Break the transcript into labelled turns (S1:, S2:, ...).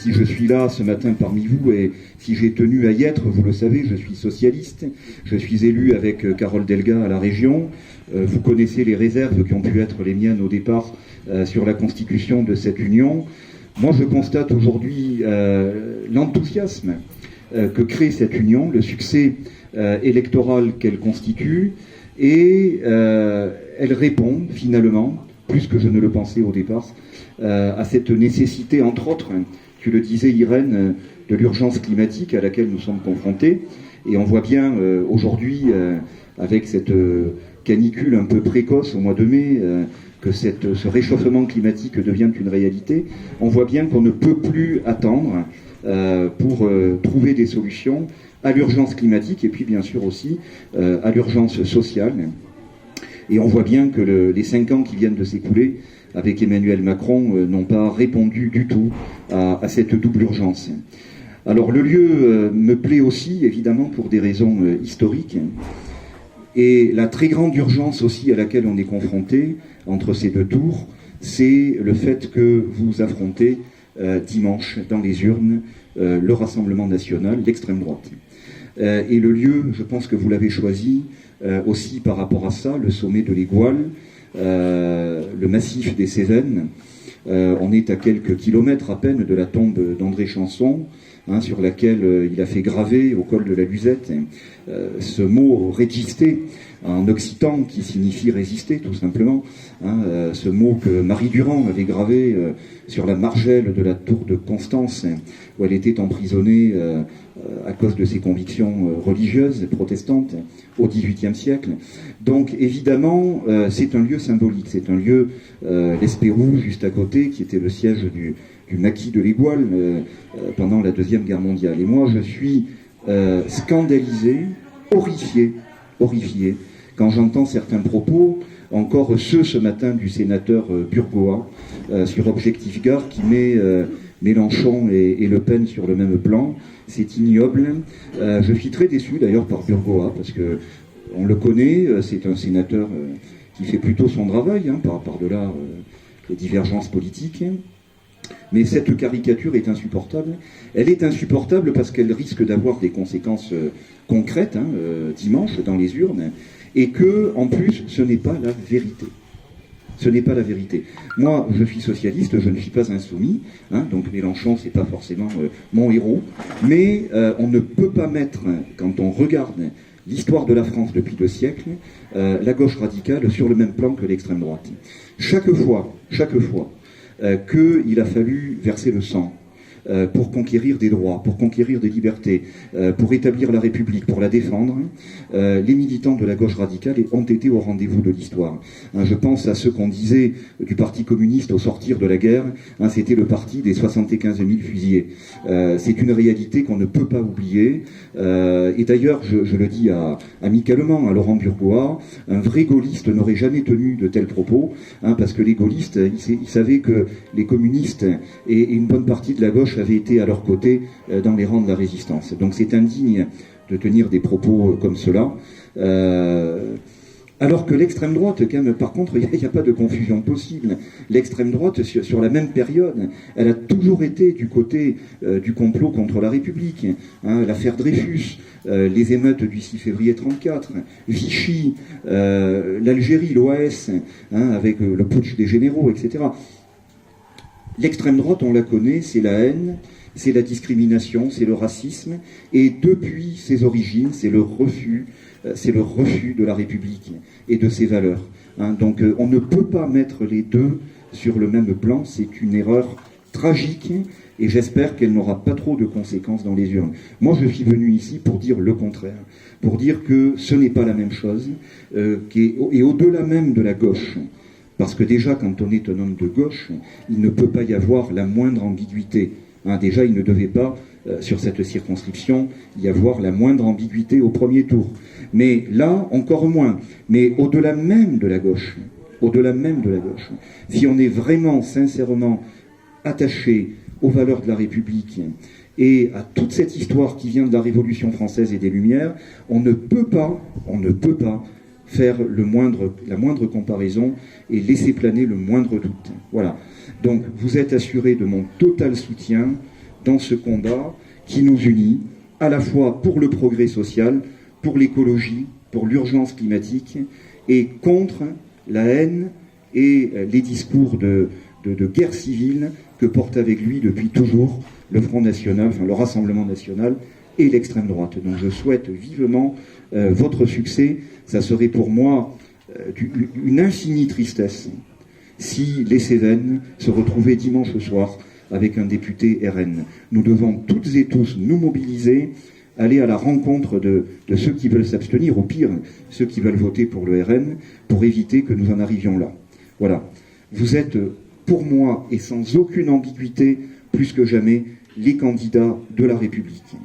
S1: si je suis là ce matin parmi vous et si j'ai tenu à y être, vous le savez, je suis socialiste, je suis élu avec Carole Delga à la région, vous connaissez les réserves qui ont pu être les miennes au départ sur la constitution de cette union. Moi je constate aujourd'hui l'enthousiasme que crée cette union, le succès électoral qu'elle constitue, et elle répond finalement, plus que je ne le pensais au départ, à cette nécessité, entre autres, tu le disais Irène, de l'urgence climatique à laquelle nous sommes confrontés. Et on voit bien aujourd'hui, avec cette canicule un peu précoce au mois de mai, que ce réchauffement climatique devient une réalité. On voit bien qu'on ne peut plus attendre pour trouver des solutions à l'urgence climatique et puis bien sûr aussi à l'urgence sociale. Et on voit bien que les 5 ans qui viennent de s'écouler avec Emmanuel Macron n'ont pas répondu du tout à cette double urgence. Alors le lieu me plaît aussi, évidemment, pour des raisons historiques. Et la très grande urgence aussi à laquelle on est confronté entre ces deux tours, c'est le fait que vous affrontez dimanche dans les urnes le Rassemblement national, l'extrême droite. Et le lieu, je pense que vous l'avez choisi aussi par rapport à ça, le sommet de l'Égual, le massif des Cévennes. On est à quelques kilomètres à peine de la tombe d'André Chanson, sur laquelle il a fait graver au col de la Luzette ce mot résister en occitan qui signifie résister tout simplement, ce mot que Marie Durand avait gravé sur la margelle de la tour de Constance où elle était emprisonnée à cause de ses convictions religieuses protestantes au XVIIIe siècle. Donc évidemment c'est un lieu symbolique, c'est un lieu, l'Espérou juste à côté qui était le siège du maquis de l'Égual pendant la Deuxième Guerre mondiale. Et moi je suis scandalisé, horrifié, quand j'entends certains propos, encore ceux ce matin du sénateur Burgoa sur Objectif Gard qui met Mélenchon et Le Pen sur le même plan. C'est ignoble. Je suis très déçu d'ailleurs par Burgoa parce que on le connaît, c'est un sénateur qui fait plutôt son travail, par-delà les divergences politiques. Mais cette caricature est insupportable. Elle est insupportable parce qu'elle risque d'avoir des conséquences concrètes dimanche dans les urnes et que, en plus, ce n'est pas la vérité. Ce n'est pas la vérité. Moi, je suis socialiste, je ne suis pas insoumis, donc Mélenchon, c'est pas forcément mon héros, mais on ne peut pas mettre, quand on regarde l'histoire de la France depuis 2 siècles, la gauche radicale sur le même plan que l'extrême droite. Chaque fois qu'il a fallu verser le sang pour conquérir des droits, pour conquérir des libertés, pour établir la République, pour la défendre, les militants de la gauche radicale ont été au rendez-vous de l'histoire. Je pense à ce qu'on disait du Parti communiste au sortir de la guerre, c'était le parti des 75 000 fusillés. C'est une réalité qu'on ne peut pas oublier. Et d'ailleurs, je le dis amicalement à Laurent Burgoa, un vrai gaulliste n'aurait jamais tenu de tels propos, parce que les gaullistes, ils savaient que les communistes et une bonne partie de la gauche avaient été à leur côté dans les rangs de la résistance. Donc c'est indigne de tenir des propos comme cela. Alors que l'extrême droite, quand même, par contre, il n'y a pas de confusion possible. L'extrême droite, sur la même période, elle a toujours été du côté du complot contre la République. L'affaire Dreyfus, les émeutes du 6 février 1934, Vichy, l'Algérie, l'OAS, avec le putsch des généraux, etc. L'extrême droite, on la connaît, c'est la haine, c'est la discrimination, c'est le racisme, et depuis ses origines, c'est le refus de la République et de ses valeurs. Donc on ne peut pas mettre les deux sur le même plan, c'est une erreur tragique, et j'espère qu'elle n'aura pas trop de conséquences dans les urnes. Moi je suis venu ici pour dire le contraire, pour dire que ce n'est pas la même chose, et au-delà même de la gauche. Parce que déjà, quand on est un homme de gauche, il ne peut pas y avoir la moindre ambiguïté. Déjà, il ne devait pas, sur cette circonscription, y avoir la moindre ambiguïté au premier tour. Mais là, encore moins. Mais au-delà même de la gauche, si on est vraiment, sincèrement attaché aux valeurs de la République et à toute cette histoire qui vient de la Révolution française et des Lumières, on ne peut pas faire la moindre comparaison et laisser planer le moindre doute. Voilà. Donc, vous êtes assurés de mon total soutien, dans ce combat qui nous unit, à la fois pour le progrès social, pour l'écologie, pour l'urgence climatique, et contre la haine et les discours de guerre civile que porte avec lui depuis toujours le Front National, enfin le Rassemblement National et l'extrême droite. Donc je souhaite vivement votre succès. Ça serait pour moi une infinie tristesse si les Cévennes se retrouvaient dimanche soir avec un député RN. Nous devons toutes et tous nous mobiliser, aller à la rencontre de ceux qui veulent s'abstenir, au pire, ceux qui veulent voter pour le RN, pour éviter que nous en arrivions là. Voilà. Vous êtes, pour moi, et sans aucune ambiguïté, plus que jamais, les candidats de la République.